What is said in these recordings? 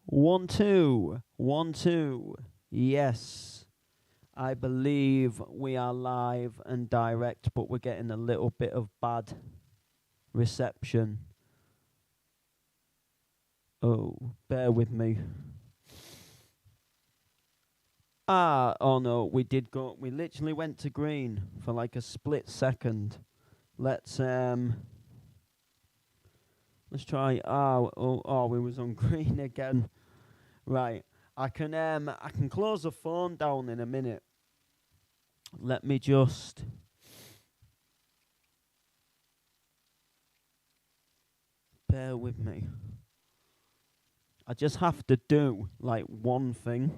1 2 1 2. Yes, I believe we are live and direct, but we're getting a little bit of bad reception. Oh, bear with me. Oh no, we literally went to green for like a split second. Let's try. We was on green again. Right. I can close the phone down in a minute. Let me just bear with me. I just have to do like one thing.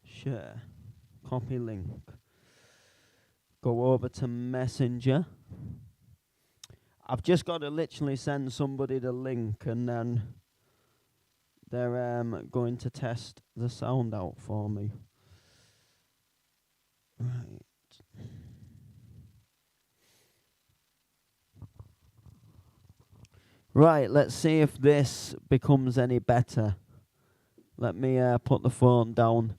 Share. Copy link. Go over to Messenger. I've just got to literally send somebody the link and then they're going to test the sound out for me. Right. Right, let's see if this becomes any better. Let me put the phone down.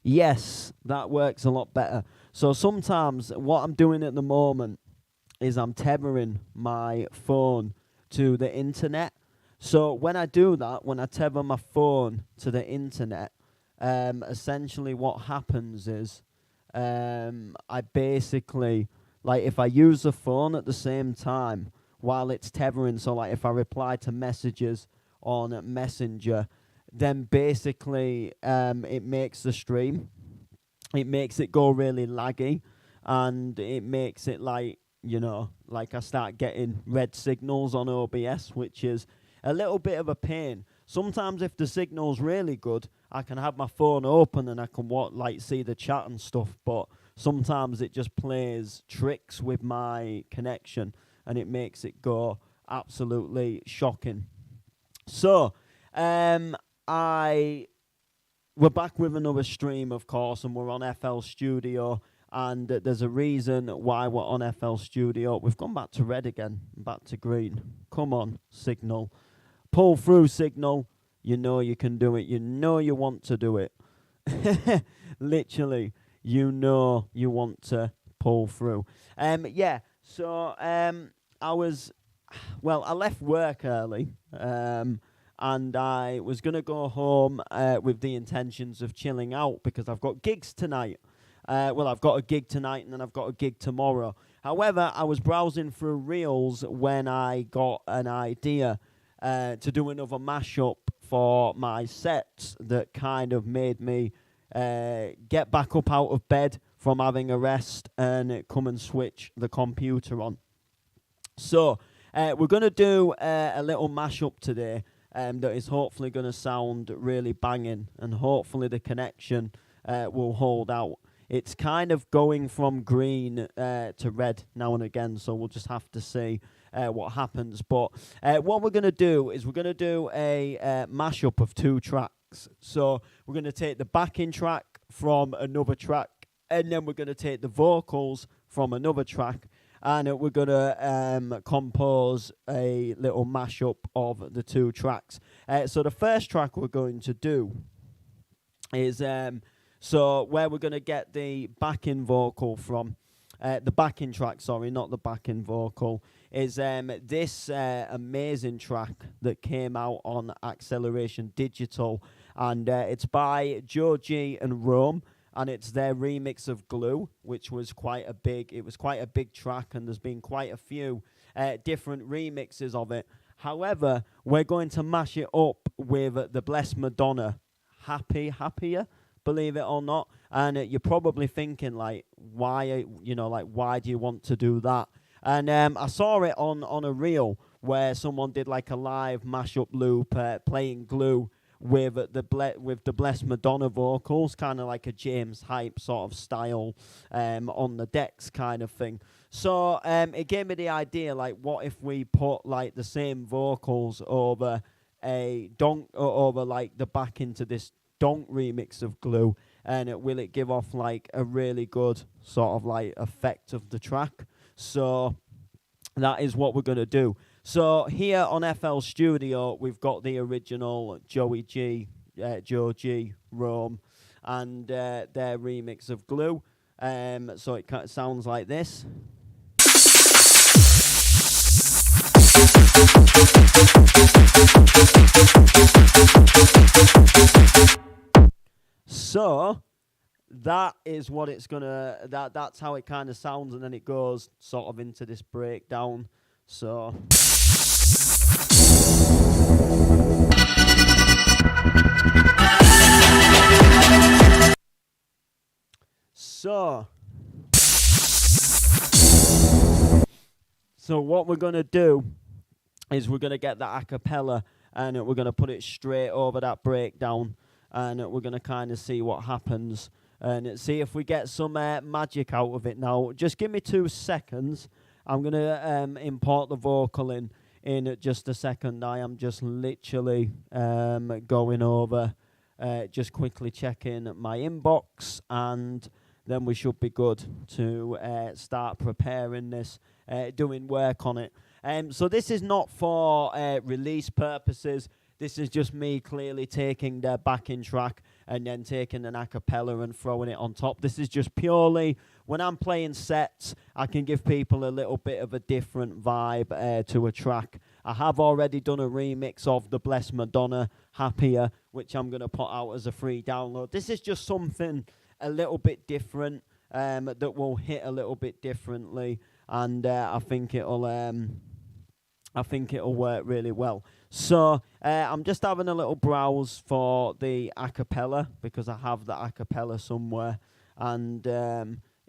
Yes, that works a lot better. So sometimes what I'm doing at the moment is I'm tethering my phone to the internet. So when I do that, when I tether my phone to the internet, essentially what happens is I basically, like if I use the phone at the same time while it's tethering, so like if I reply to messages on Messenger, then basically it makes the stream, it makes it go really laggy, and it makes it like, like I start getting red signals on OBS, which is a little bit of a pain. Sometimes if the signal's really good, I can have my phone open and I can see the chat and stuff, but sometimes it just plays tricks with my connection and it makes it go absolutely shocking. So, we're back with another stream, of course, and we're on FL Studio. And there's a reason why we're on FL Studio. We've gone back to red again, back to green. Come on, Signal. Pull through, Signal. You know you can do it. You know you want to do it. Literally, you know you want to pull through. So I left work early. And I was going to go home with the intentions of chilling out because I've got gigs tonight. I've got a gig tonight and then I've got a gig tomorrow. However, I was browsing through Reels when I got an idea to do another mashup for my sets that kind of made me get back up out of bed from having a rest and come and switch the computer on. So we're going to do a little mashup today. That is hopefully going to sound really banging, and hopefully the connection will hold out. It's kind of going from green to red now and again, so we'll just have to see what happens. But what we're going to do is we're going to do a mashup of two tracks. So we're going to take the backing track from another track, and then we're going to take the vocals from another track, and we're going to compose a little mashup of the two tracks. So the first track we're going to do is where we're going to get the backing vocal from. The backing track, sorry, not the backing vocal, is this amazing track that came out on Acceleration Digital, and it's by Joe G and Rome. And it's their remix of Glue, which was quite a big track, and there's been quite a few different remixes of it. However, we're going to mash it up with the Blessed Madonna, Happier, believe it or not. And you're probably thinking, like, why do you want to do that? And I saw it on a reel where someone did like a live mashup loop playing Glue with the Blessed Madonna vocals, kind of like a James Hype sort of style on the decks kind of thing. So it gave me the idea, like, what if we put like the same vocals over a donk, or over like the back into this donk remix of Glue, and will it give off like a really good sort of like effect of the track? So that is what we're going to do. So here on FL Studio, we've got the original Joey G, Joe G, Rome, and their remix of Glue. So it kind of sounds like this. So that is what it's gonna. That's how it kind of sounds, and then it goes sort of into this breakdown. So. So what we're going to do is we're going to get that a cappella and we're going to put it straight over that breakdown, and we're going to kind of see what happens and see if we get some magic out of it. Now, just give me 2 seconds. I'm going to import the vocal in just a second. I am just literally going over, just quickly checking my inbox, and then we should be good to start preparing this, doing work on it. So this is not for release purposes. This is just me clearly taking the backing track and then taking an a cappella and throwing it on top. This is just purely, when I'm playing sets, I can give people a little bit of a different vibe to a track. I have already done a remix of the Blessed Madonna, Happier, which I'm going to put out as a free download. This is just something a little bit different, that will hit a little bit differently, and I think it'll work really well. So I'm just having a little browse for the a cappella, because I have the a cappella somewhere, and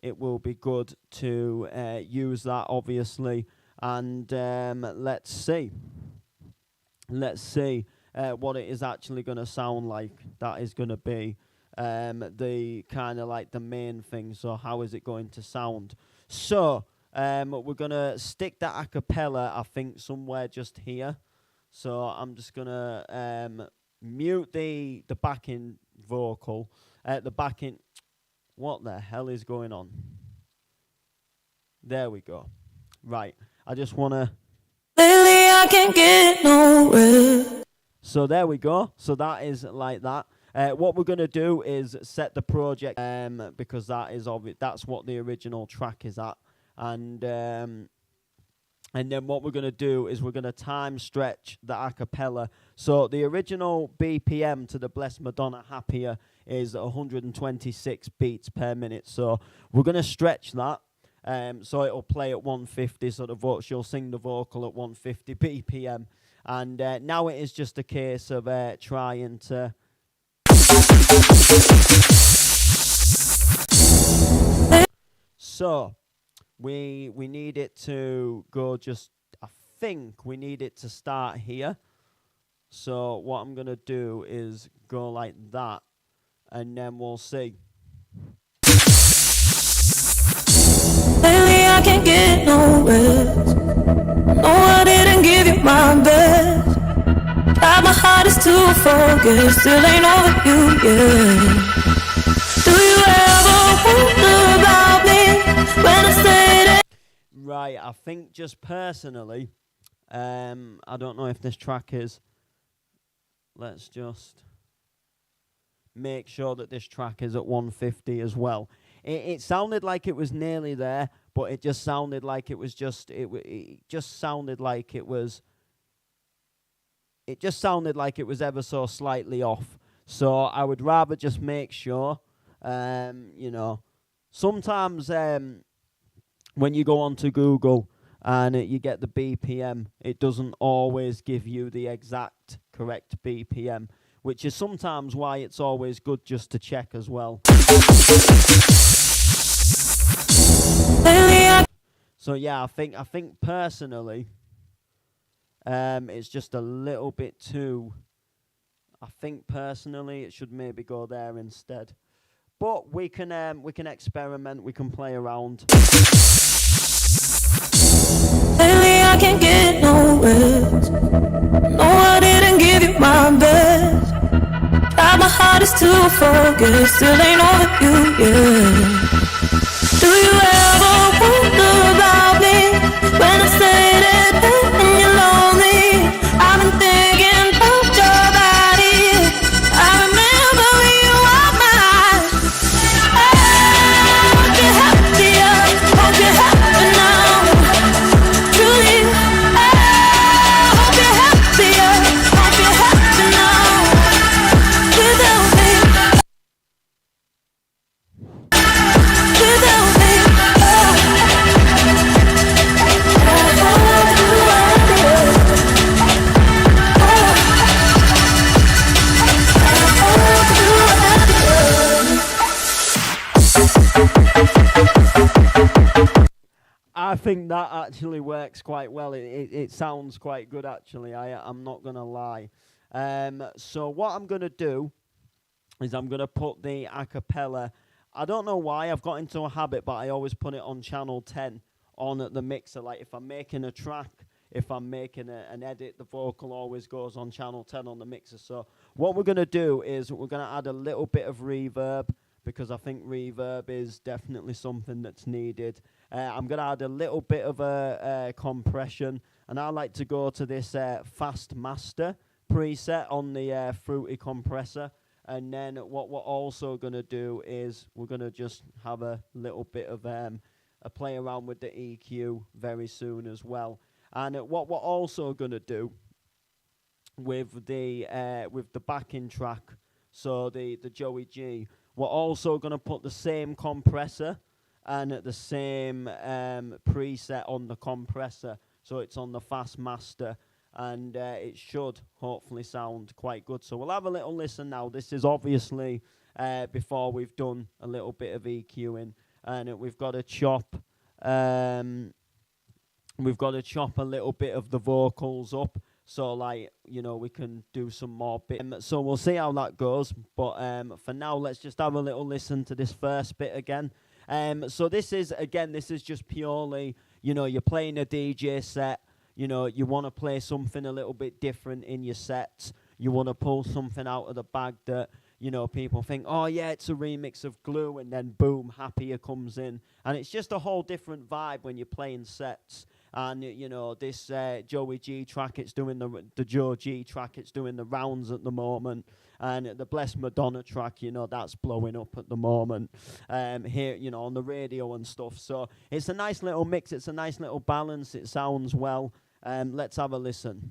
it will be good to use that, obviously. And let's see what it is actually going to sound like. That is going to be the kind of like the main thing. So how is it going to sound? So we're going to stick that a cappella, I think, somewhere just here. So I'm just going to mute the backing vocal. What the hell is going on? There we go. Right. I just want to... Lately I can't get nowhere. So there we go. So that is like that. What we're going to do is set the project, because that is obvious. That's what the original track is at. And then what we're going to do is we're going to time stretch the a cappella. So the original BPM to the Blessed Madonna Happier is 126 beats per minute. So we're going to stretch that. So it'll play at 150. So she'll sing the vocal at 150 BPM. And now it is just a case of trying to... So we need it to go just, I think we need it to start here. So what I'm going to do is go like that, and then we'll see. Lately I can't get nowhere. No, I didn't give you my best. Tried my hardest to forget, still ain't over you yet. Do you ever wonder about me when I say that? Right, I think just personally, I don't know if this track is... Let's just make sure that this track is at 150 as well. It sounded like it was nearly there, but it just sounded like it was just... It just sounded like it was... It just sounded like it was ever so slightly off. So I would rather just make sure, you know... Sometimes when you go onto Google and you get the BPM, it doesn't always give you the exact correct BPM, which is sometimes why it's always good just to check as well. So yeah, I think personally, it's just a little bit too... I think personally it should maybe go there instead. But we can experiment, we can play around. Lately I can't get nowhere. No, I didn't give you my best. Tried my hardest to forget, still ain't over you yet. Do you ever wonder about me when I say that and you love think that actually works quite well. It sounds quite good, actually. I'm not going to lie. So what I'm going to do is I'm going to put the a cappella. I don't know why I've got into a habit, but I always put it on channel 10 on at the mixer. Like if I'm making a track, if I'm making an edit, the vocal always goes on channel 10 on the mixer. So what we're going to do is we're going to add a little bit of reverb, because I think reverb is definitely something that's needed. I'm going to add a little bit of a compression, and I like to go to this Fast Master preset on the Fruity compressor. And then what we're also going to do is we're going to just have a little bit of a play around with the EQ very soon as well. And what we're also going to do with the backing track, so the Joey G, we're also going to put the same compressor and the same preset on the compressor, so it's on the Fast Master, and it should hopefully sound quite good. So we'll have a little listen now. This is obviously before we've done a little bit of EQing, and we've got to chop a little bit of the vocals up, so like, you know, we can do some more bits. So we'll see how that goes, but for now, let's just have a little listen to this first bit again. So this is just purely, you know, you're playing a DJ set, you know, you want to play something a little bit different in your sets, you want to pull something out of the bag that, you know, people think, oh yeah, it's a remix of Glue, and then boom, Happier comes in, and it's just a whole different vibe when you're playing sets. And you know, this Joey G track, it's doing the Joe G track, it's doing the rounds at the moment, and the Blessed Madonna track, you know, that's blowing up at the moment here, you know, on the radio and stuff. So it's a nice little mix, it's a nice little balance, it sounds well. Let's have a listen.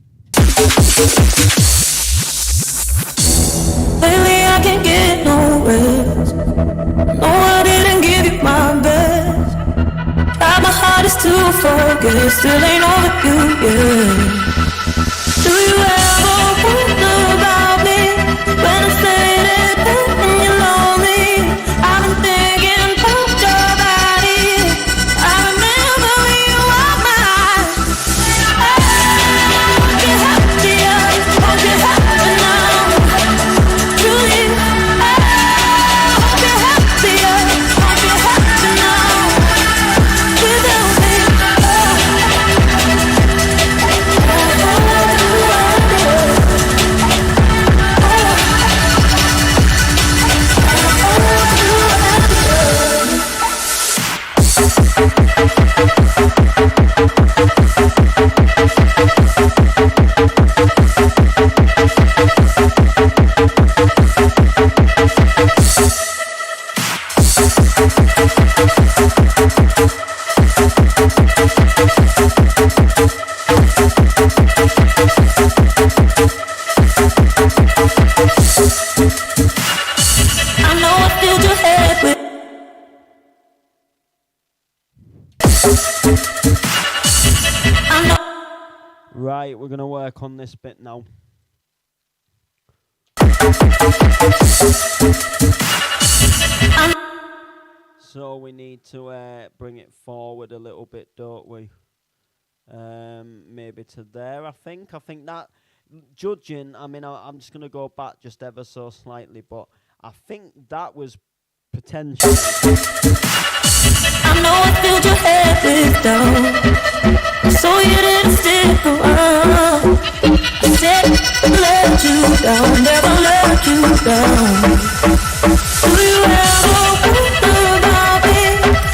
Lately I can't get no rest. No, I didn't give you my best. Tried my hardest to forget, still ain't over you, yeah. Do you ever wonder about me when I say that and you're lonely? I've been thinking about your body. I remember when you were mine. Hope you're happier, hope you're happy now. Truly, hope you're happier, hope you're happy now. Without me, I know I filled your head with. I know. Right, we're going to work on this bit now. So we need to bring it forward a little bit, don't we? Maybe to there, I think. I think that, judging, I mean, I'm just going to go back just ever so slightly, but I think that was potential. I know I filled your head with doubt, so you didn't stick around. I said let you down, never let you down. Do you ever wonder about me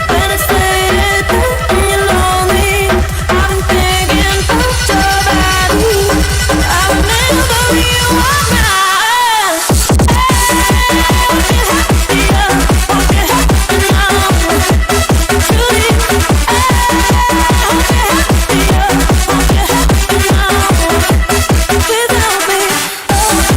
when I say that and you're lonely? I've been thinking about your body. I remember when you were mine. Hope you're happier, hope you're happy now. Truly, hope you're happier, hope you're happy now. Without me, oh.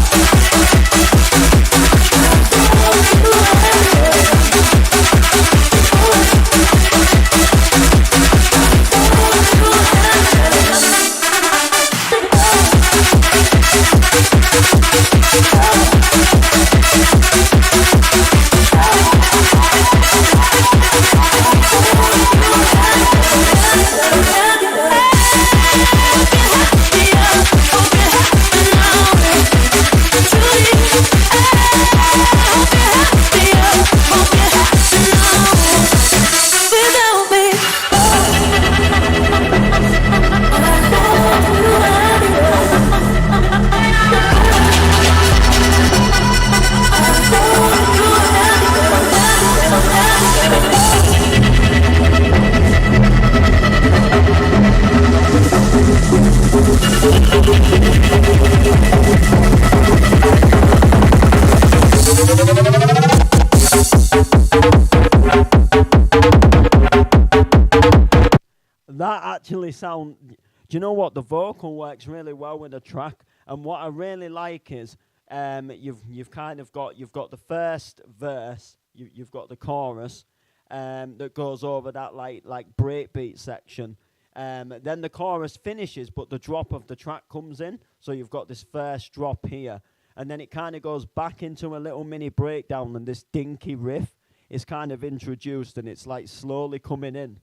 actually sound. Do you know what? The vocal works really well with the track, and what I really like is you've got the first verse, you've got the chorus that goes over that like breakbeat section. Then the chorus finishes, but the drop of the track comes in. So you've got this first drop here, and then it kind of goes back into a little mini breakdown, and this dinky riff is kind of introduced, and it's like slowly coming in.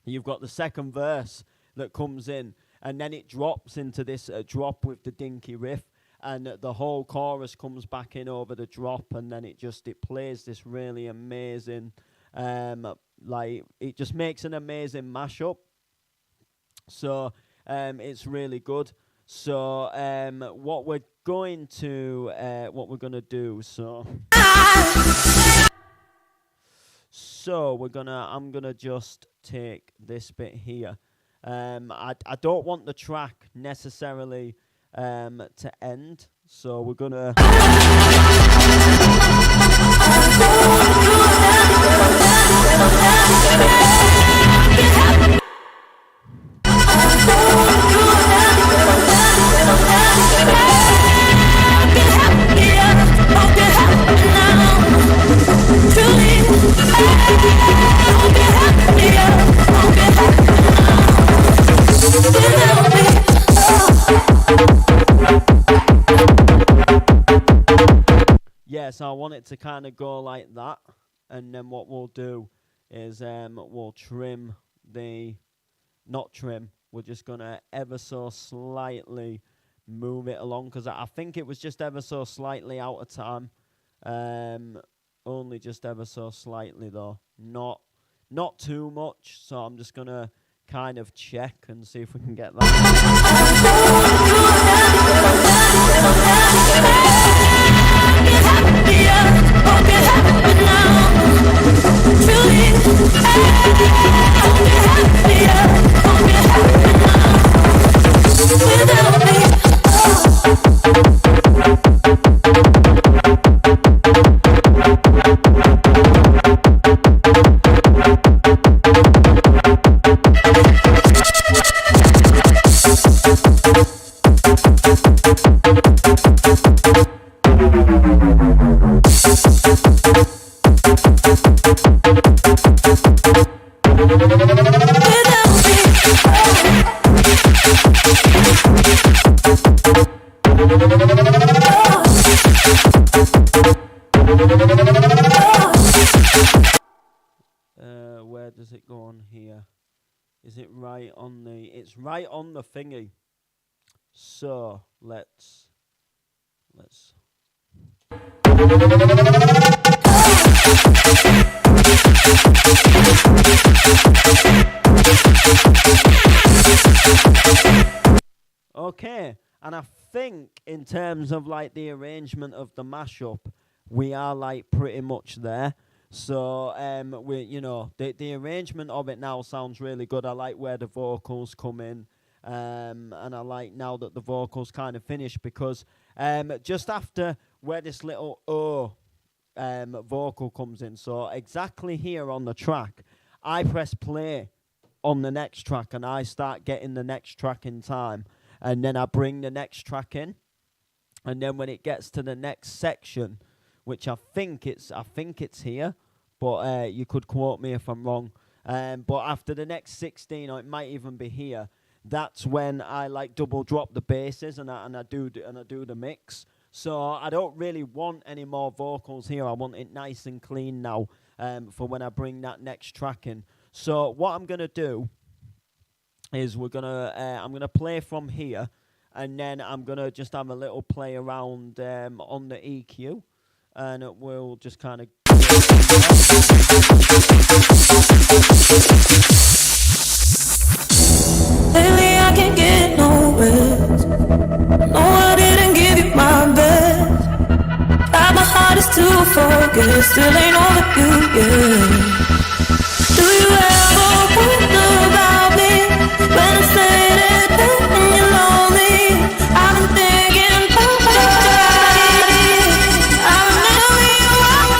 You've got the second verse that comes in, and then it drops into this drop with the dinky riff, and the whole chorus comes back in over the drop, and then it plays this really amazing, like it just makes an amazing mashup. So it's really good. So what we're gonna do, I'm gonna just take this bit here. I don't want the track necessarily to end, so we're gonna. So I want it to kind of go like that, and then what we'll do is we'll we're just gonna ever so slightly move it along, because I think it was just ever so slightly out of time, only just ever so slightly though, not too much. So I'm just gonna kind of check and see if we can get that. Where does it go on here? Is it right on the? It's right on the thingy. So let's. Okay, and I think in terms of like the arrangement of the mashup, we are like pretty much there. So the arrangement of it now sounds really good. I like where the vocals come in, and I like now that the vocals kind of finished, because just after where this little vocal comes in, so exactly here on the track, I press play on the next track, and I start getting the next track in time, and then I bring the next track in, and then when it gets to the next section, which I think it's here, but you could quote me if I'm wrong. But after the next 16, or it might even be here, that's when I like double drop the basses and I do the mix. So I don't really want any more vocals here. I want it nice and clean now for when I bring that next track in. So what I'm gonna do is I'm gonna play from here, and then I'm gonna just have a little play around on the EQ, and we'll just kind of. Lately I can't get no rest. No, I didn't give you my best. Tried my hardest to forget, still ain't over you yet. Do you ever wonder about me when I say that and you're lonely? I've been thinking about you. I remember you all.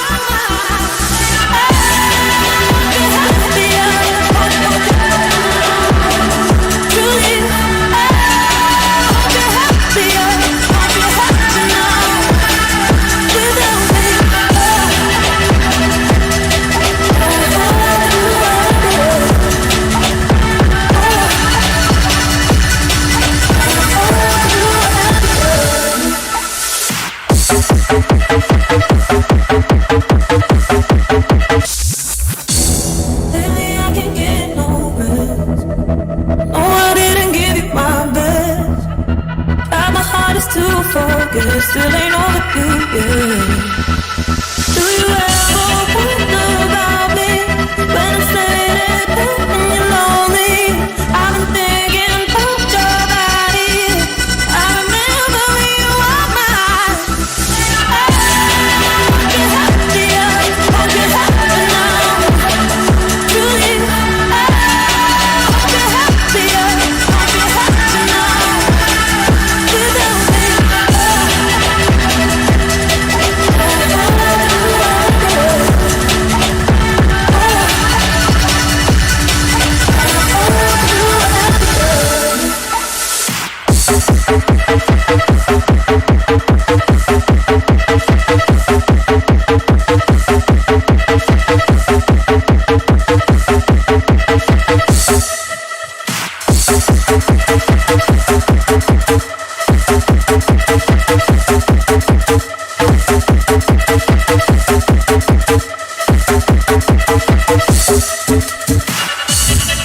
heart is too focused, still ain't over you, yeah. Do you ever wonder about me when I'm saying and you're lonely? I've been thinking about your body. I remember when you were mine. Hope you're happier, hope you're happy now. Truly, hope you're happier, hope you're happy now. Without me.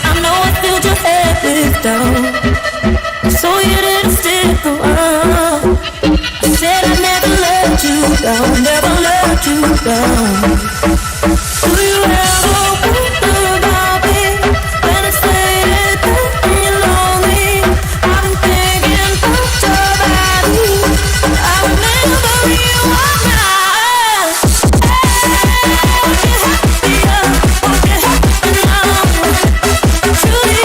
I know I filled your head with doubt, so you didn't stick around. I said I'd never let you down, never let you down. Do you ever wonder about me when I say it and you're lonely? I've been thinking about your body. I remember when you were mine. Hope you're happier, hope you're happy now. Truly,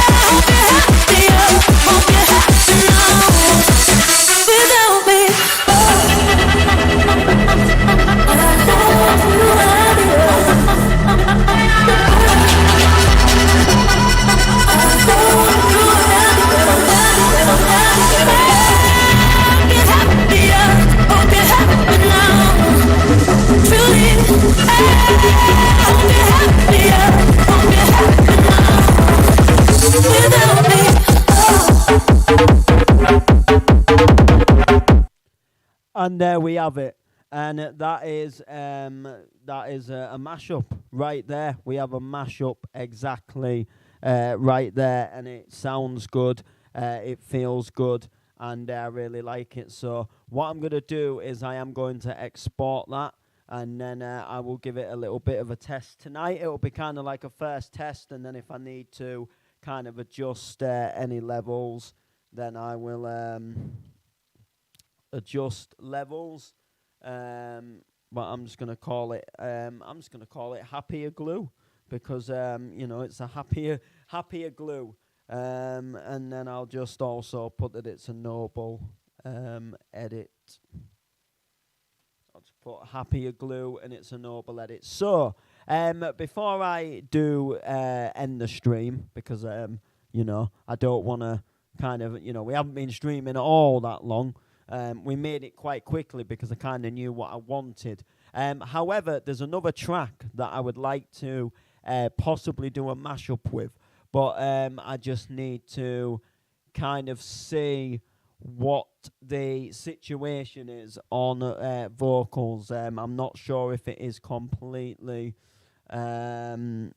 hope you're happier, hope you're happy now. Without me, And there we have it. And that is a mashup right there. We have a mashup exactly right there, and it sounds good. It feels good, and I really like it. So what I'm going to do is I am going to export that, and then I will give it a little bit of a test tonight. It will be kind of like a first test, and then if I need to kind of adjust any levels, then I will adjust levels. But I'm just gonna call it happier glue, because it's a happier glue. And then I'll just also put that it's a noble edit. I'll just put happier glue and it's a noble edit. So before I do end the stream, because I don't want to kind of, we haven't been streaming all that long. We made it quite quickly because I kind of knew what I wanted. However, there's another track that I would like to possibly do a mashup with, but I just need to kind of see what the situation is on vocals. I'm not sure if it is completely... I'm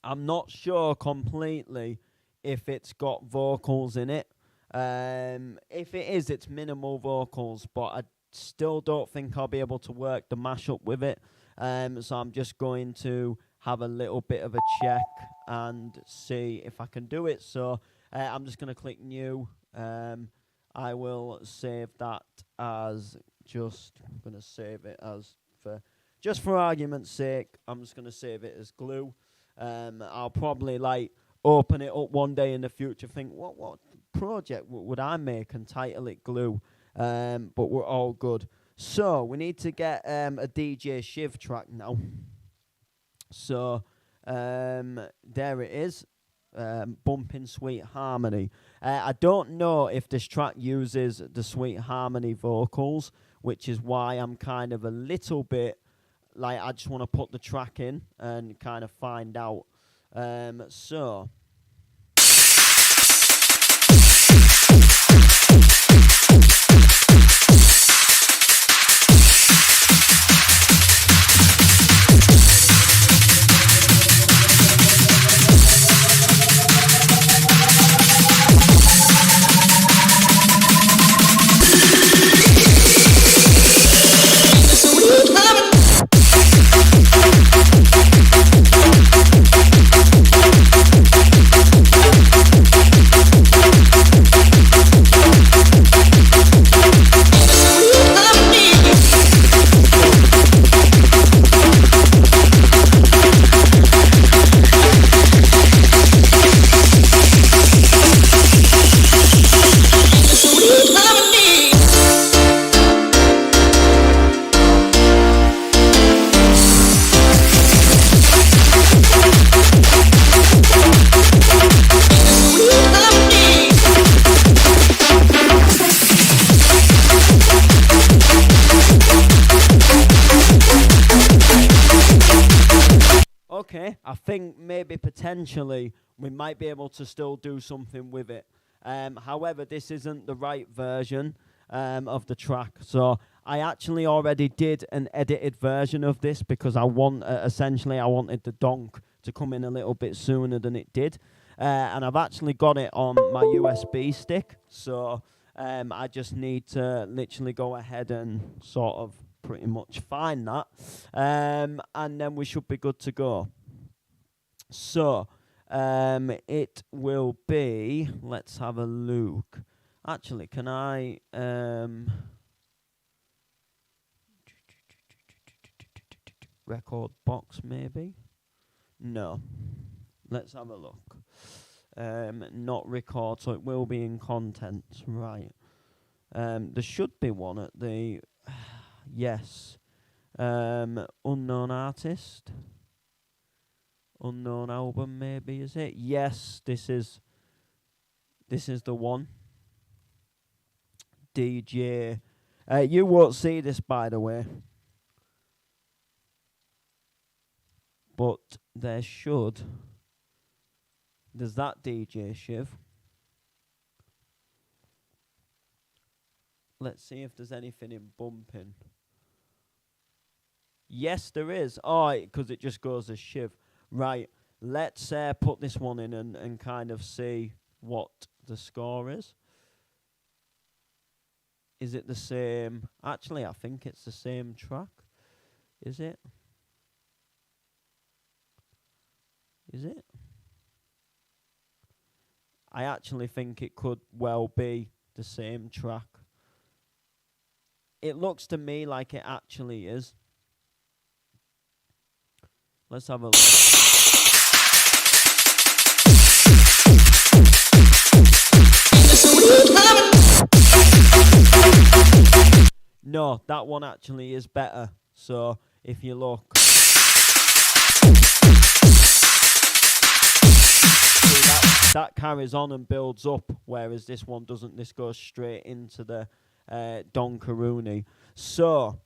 not sure completely if it's got vocals in it. If it is, it's minimal vocals, but I still don't think I'll be able to work the mashup with it. So I'm just going to have a little bit of a check and see if I can do it. So I'm just going to click new. I will save that as I'm going to save it as for argument's sake, I'm just going to save it as glue. I'll probably open it up one day in the future, think what project would I make and title it glue. But we're all good. So we need to get a DJ Shiv track now. So there it is. Bumping Sweet Harmony. I don't know if this track uses the Sweet Harmony vocals, which is why I'm kind of a little bit like I just want to put the track in and kind of find out. So okay, I think maybe potentially we might be able to still do something with it. However, this isn't the right version of the track. So I actually already did an edited version of this because I essentially I wanted the donk to come in a little bit sooner than it did. And I've actually got it on my USB stick. So I just need to literally go ahead and sort of pretty much find that. And then we should be good to go. So it will be, let's have a look. Actually, can I record box maybe? No. Let's have a look. Not record, so it will be in contents, right. There should be one at the yes. Unknown artist. Unknown album maybe, is it? Yes, this is the one. DJ. You won't see this, by the way. But there should. There's that DJ Shiv. Let's see if there's anything in bumping. Yes, there is. Oh, because it just goes as Shiv. Right, let's put this one in and kind of see what the score is. Is it the same? Actually, I think it's the same track. Is it? Is it? I actually think it could well be the same track. It looks to me like it actually is. Let's have a look. No, that one actually is better. So if you look, that carries on and builds up, whereas this one doesn't. This goes straight into the Donkaroonie. So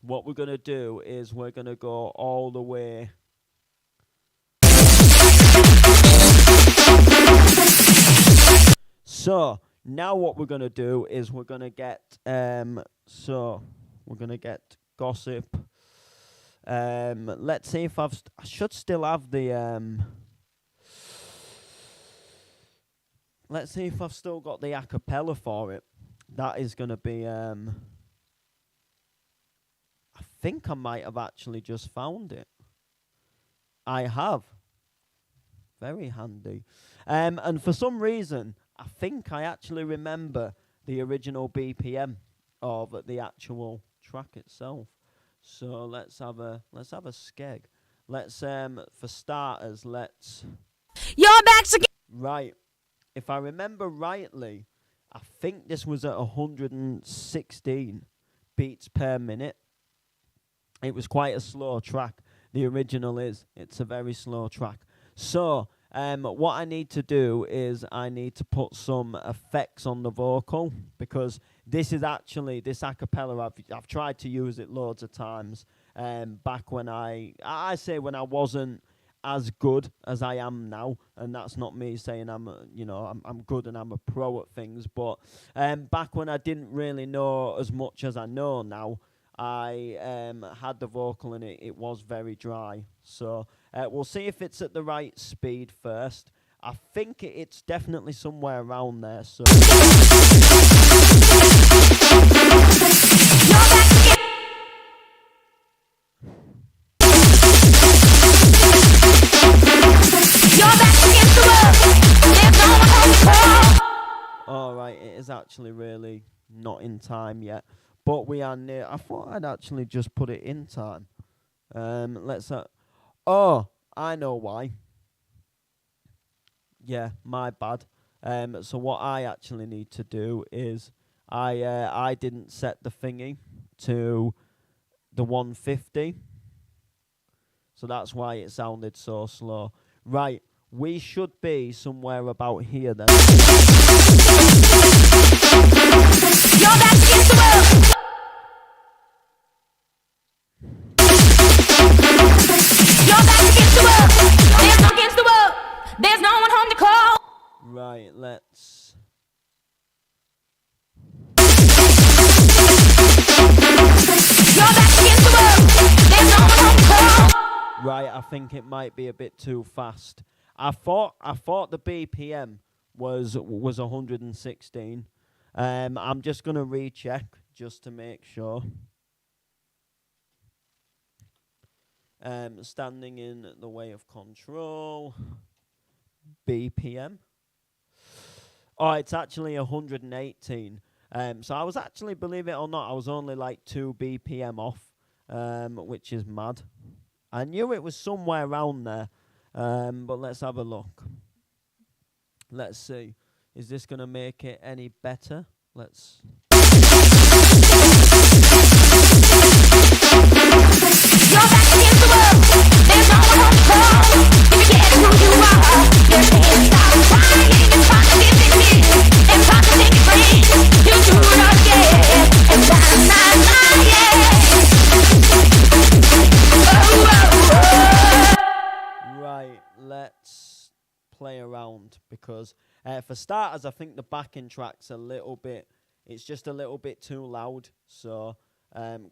what we're going to do is we're going to go all the way. So now what we're going to do is we're going to get Gossip. Let's see if I should still have the let's see if I've still got the acapella for it. That is going to be I think I might have actually just found it. I have. Very handy. And for some reason, I think I actually remember the original BPM of the actual track itself. So let's have a skeg. Let's for starters, let's You're back again. Right. If I remember rightly, I think this was at 116. beats per minute. It was quite a slow track. The original is. It's a very slow track. So, what I need to do is I need to put some effects on the vocal, because this is actually, this a cappella, I've tried to use it loads of times. Back when I say when I wasn't as good as I am now, and that's not me saying I'm good and I'm a pro at things, but back when I didn't really know as much as I know now, I had the vocal and it was very dry. So we'll see if it's at the right speed first. I think it's definitely somewhere around there. So alright, it is actually really not in time yet, but we are near. I thought I'd actually just put it in time. Let's oh, I know why. Yeah, my bad. So what I actually need to do is I didn't set the thingy to the 150, so that's why it sounded so slow. Right, we should be somewhere about here then. You're back against the world. You're back against the world. There's no against the world. There's no one home to call. Right, let's. You're back against the world. There's no one home to call. Right, I think it might be a bit too fast. I thought the BPM was 116. I'm just gonna recheck just to make sure. Standing in the way of control. BPM. Oh, it's actually 118. So I was actually, believe it or not, I was only like 2 BPM off, which is mad. I knew it was somewhere around there, but let's have a look. Let's see. Is this going to make it any better? Let's... You're back against the world. There's no one home to call. If you get who you are, you can't stop crying. It's fine to get this in. It's fine to take it free. You do it again. And that's not lying. Right, let's play around, because for starters, I think the backing track's a little bit, it's just a little bit too loud, so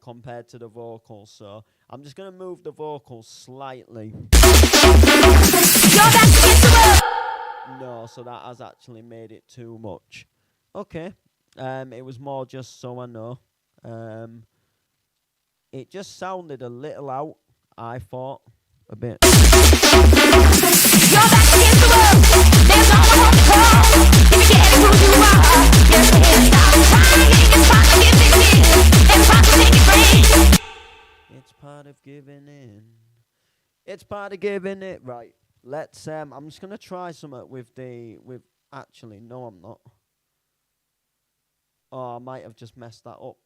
compared to the vocals, so I'm just going to move the vocals slightly. No, so that has actually made it too much. Okay, it was more just so I know. It just sounded a little out, I thought, a bit. You're back against the world. There's no one home to call. If you get who you are, you can't stop crying. It's fine to get this in. It's fine to take it free. It's part of giving in. It's part of giving it. Right. Let's I'm just gonna try something with actually no I'm not. Oh, I might have just messed that up.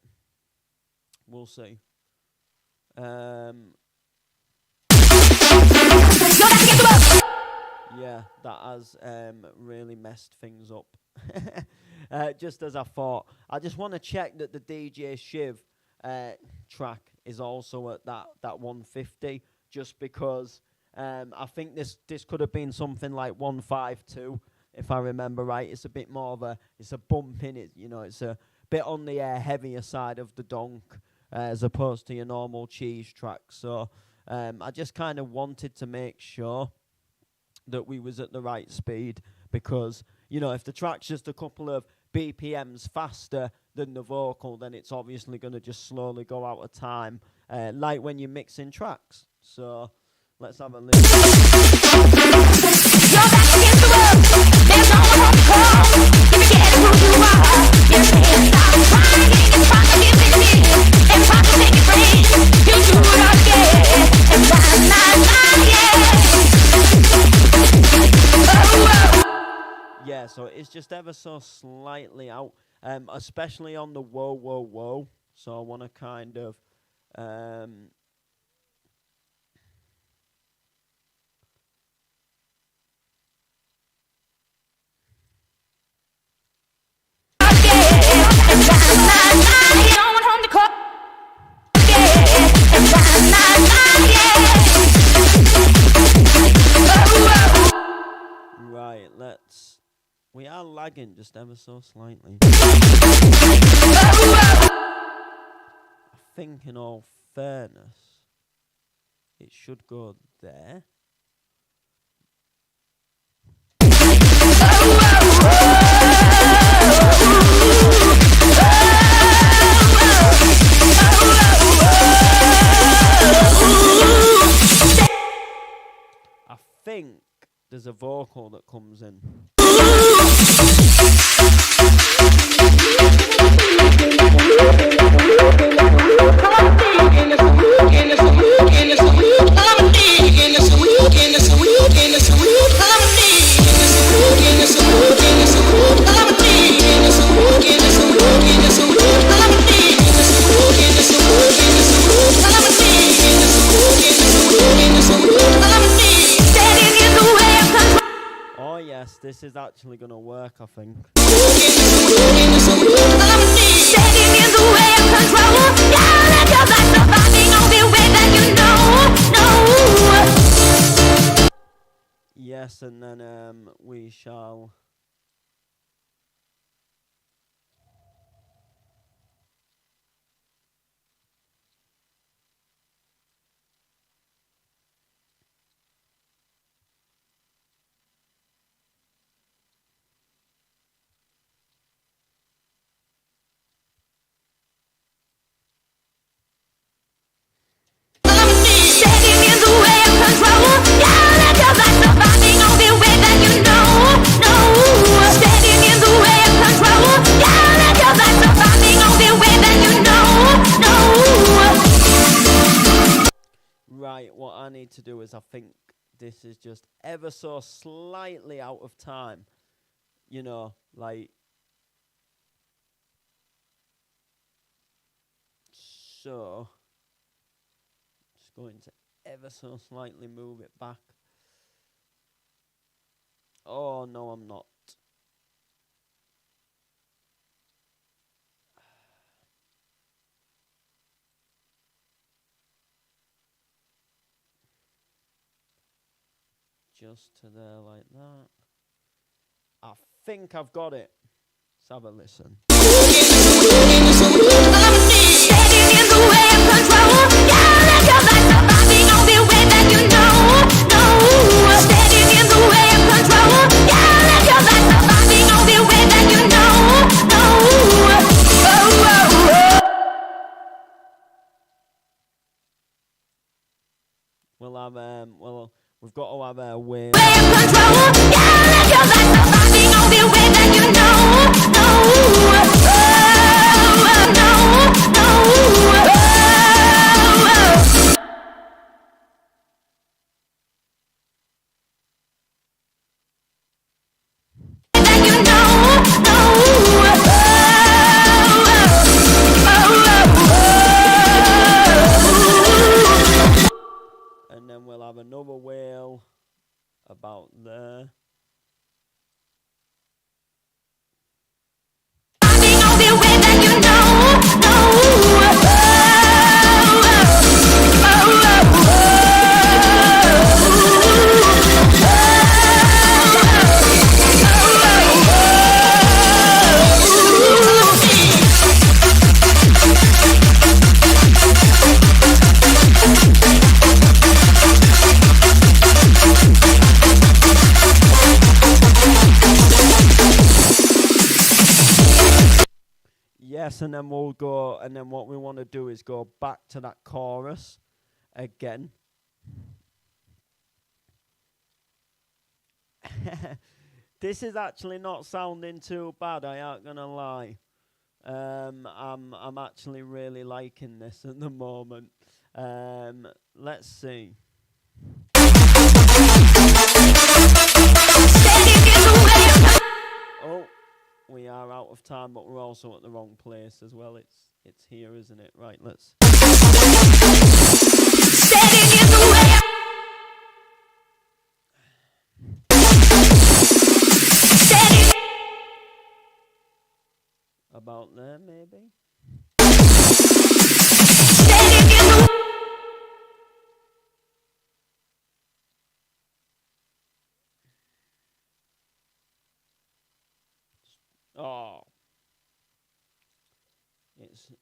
We'll see. Yeah, that has really messed things up. Just as I thought. I just want to check that the DJ Shiv track is also at that 150, just because I think this could have been something like 152, if I remember right. It's a bit more of it's a bump in it, it's a bit on the heavier side of the donk, as opposed to your normal cheese track. So I just kind of wanted to make sure that we was at the right speed, because if the track's just a couple of BPMs faster than the vocal, then it's obviously going to just slowly go out of time, like when you're mixing tracks. So let's have a listen. You're back against the world. There's no one home to call. If you get who you are, you can't stop crying. It's fine to get this in. It's fine to take it free. You do it again. And that's not lying. Yeah, so it's just ever so slightly out, especially on the whoa, whoa, whoa. So I want to kind of right, we are lagging just ever so slightly. I think in all fairness, it should go there. I think there's a vocal that comes in. Oh yes, this is actually gonna work, I think. Yes, and then we shall. Right, what I need to do is I think this is just ever so slightly out of time. You know, like. So, just going to ever so slightly move it back. Oh, no, I'm not. Just to there like that. I think I've got it. Let's have a listen. We'll have we've got to have a wave. And then we'll have another whale about there. Yes, and then we'll go, and then what we want to do is go back to that chorus again. This is actually not sounding too bad, I aren't gonna lie. I'm actually really liking this at the moment. Let's see. Oh, we are out of time, but we're also at the wrong place as well. It's It's here, isn't it? Right, let's. Standing in the way. Standing. About there, maybe. Standing in the way. Oh.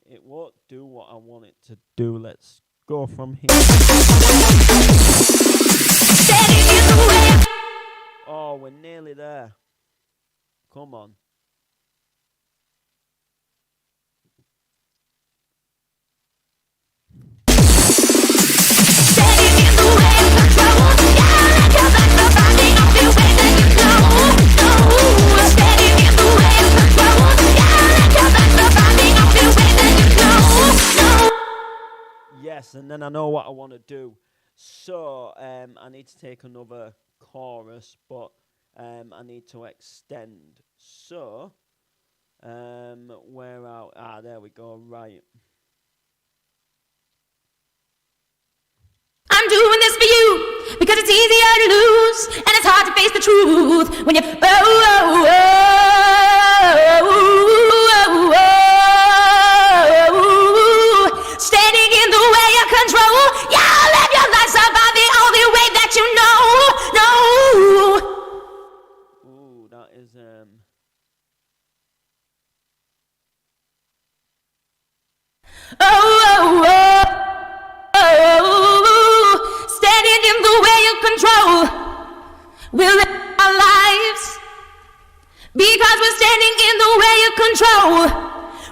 It won't do what I want it to do. Let's go from here. Standing in the way. Oh, we're nearly there. Come on. Standing in the way of control. Yeah, cause I'm surviving all the way that you know. No. Standing in the way of control. Yeah, cause I'm surviving all the way that you know. No. Yes, and then I know what I want to do. So, I need to take another chorus, but I need to extend. So, where out? Ah, there we go. Right. I'm doing this for you because it's easier to lose and it's hard to face the truth when you standing in the way of control. Yeah, live your life survive the only way that you know. No. Ooh, that is Standing in the way of control. We'll live our lives because we're standing in the way of control.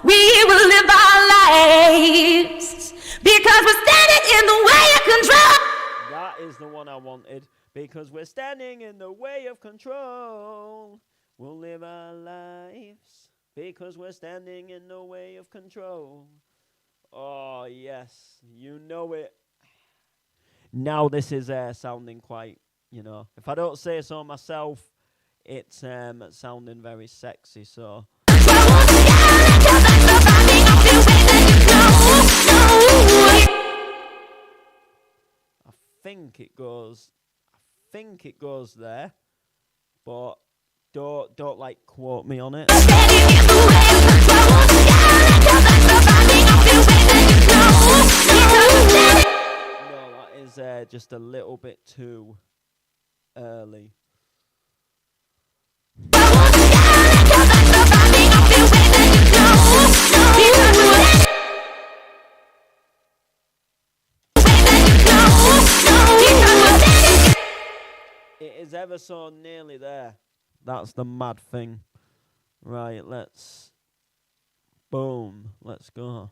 We will live our lives because we're standing in the way of control. That is the one I wanted. Because we're standing in the way of control. We'll live our lives. Because we're standing in the way of control. Oh, yes. You know it. Now this is sounding quite, if I don't say so myself, it's sounding very sexy, so. I think it goes there, but don't like quote me on it. No, that is just a little bit too early. It is ever so nearly there. That's the mad thing. Right, let's. Boom. Let's go.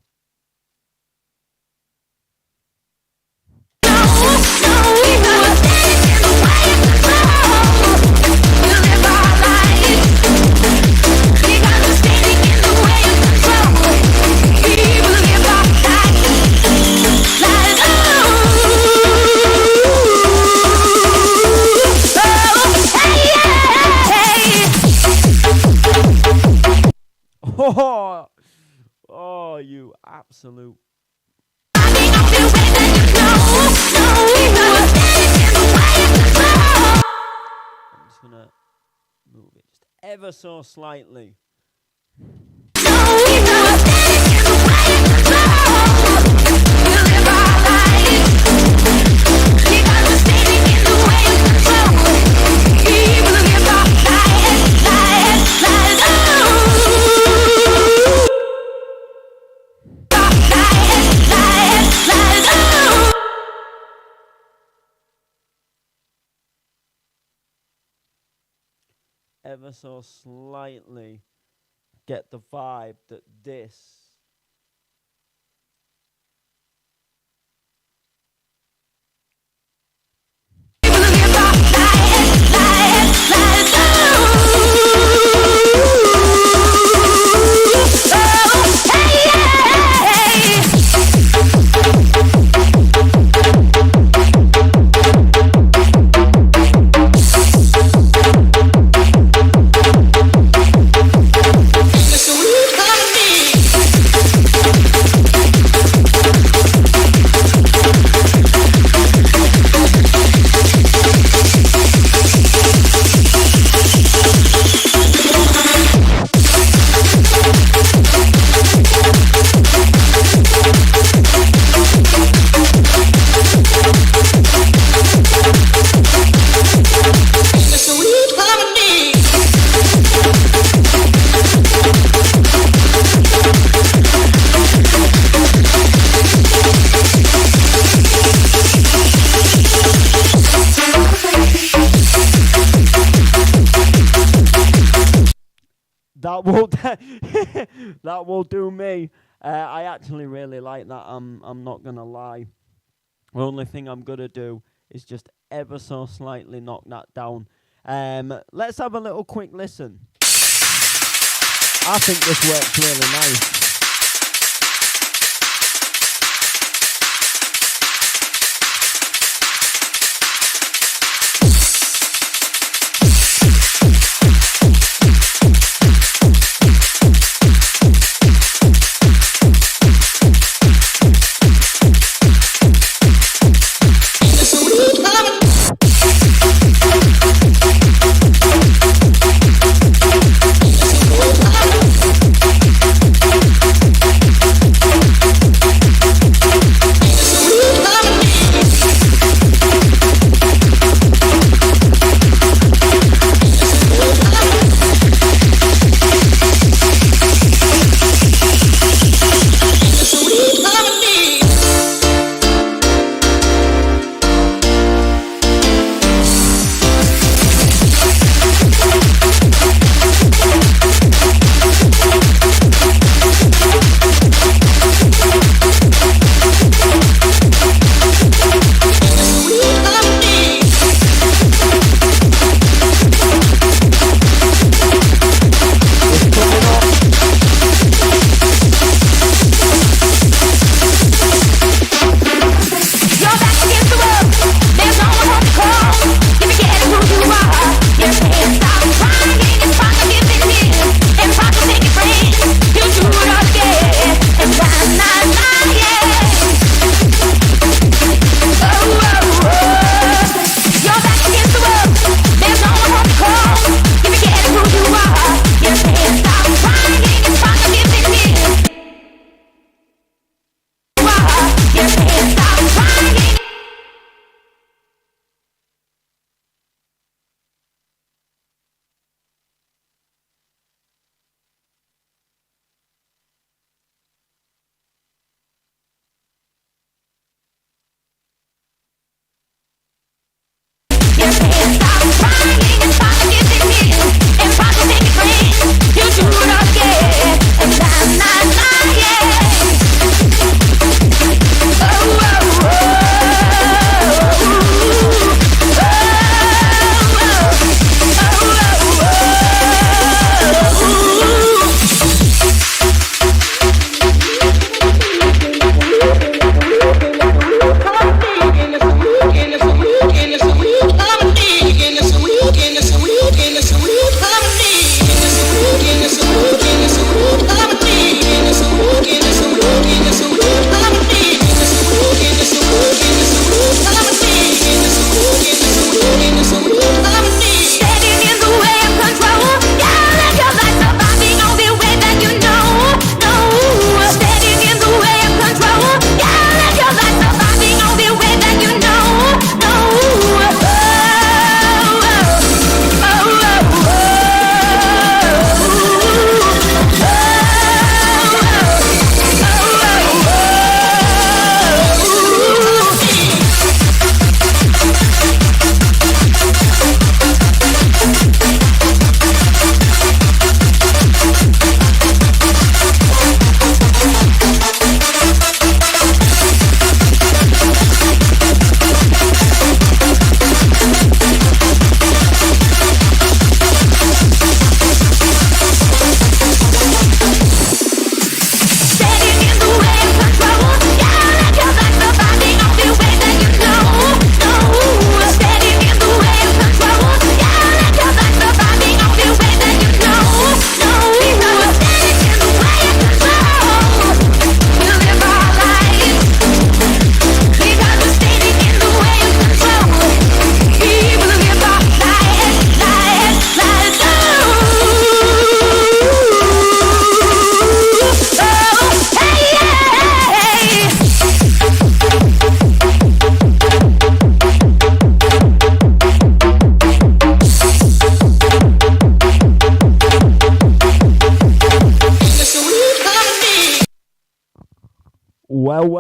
Oh, you absolute. I'm just gonna move it just ever so slightly. Ever so slightly get the vibe that this So when you come to me That will do me. I actually really like that. I'm not gonna lie. The only thing I'm gonna do is just ever so slightly knock that down. Let's have a little quick listen. I think this works really nice.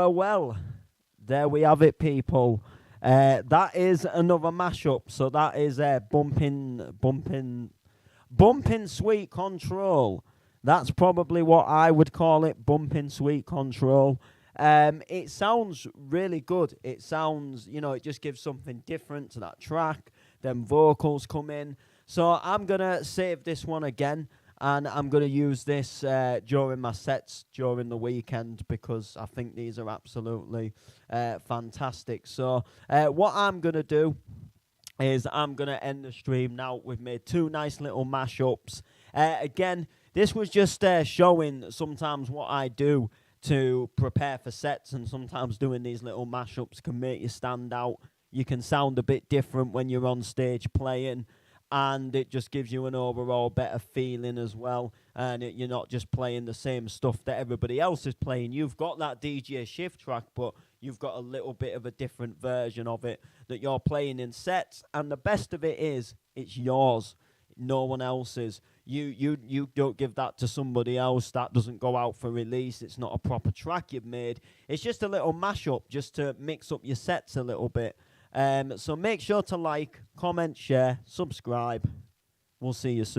Well. There we have it, people. That is another mashup. So that is bumping Sweet Control. That's probably what I would call it, bumping sweet control. It sounds really good. It sounds, it just gives something different to that track. Then vocals come in. So I'm going to save this one again, and I'm going to use this during my sets during the weekend because I think these are absolutely fantastic. So what I'm going to do is I'm going to end the stream now. We've made 2 nice little mashups. Again, this was just showing sometimes what I do to prepare for sets, and sometimes doing these little mashups can make you stand out. You can sound a bit different when you're on stage playing, and it just gives you an overall better feeling as well. And you're not just playing the same stuff that everybody else is playing. You've got that DJ Shift track, but you've got a little bit of a different version of it that you're playing in sets. And the best of it is, it's yours, no one else's. You don't give that to somebody else. That doesn't go out for release. It's not a proper track you've made. It's just a little mashup just to mix up your sets a little bit. So make sure to like, comment, share, subscribe. We'll see you soon.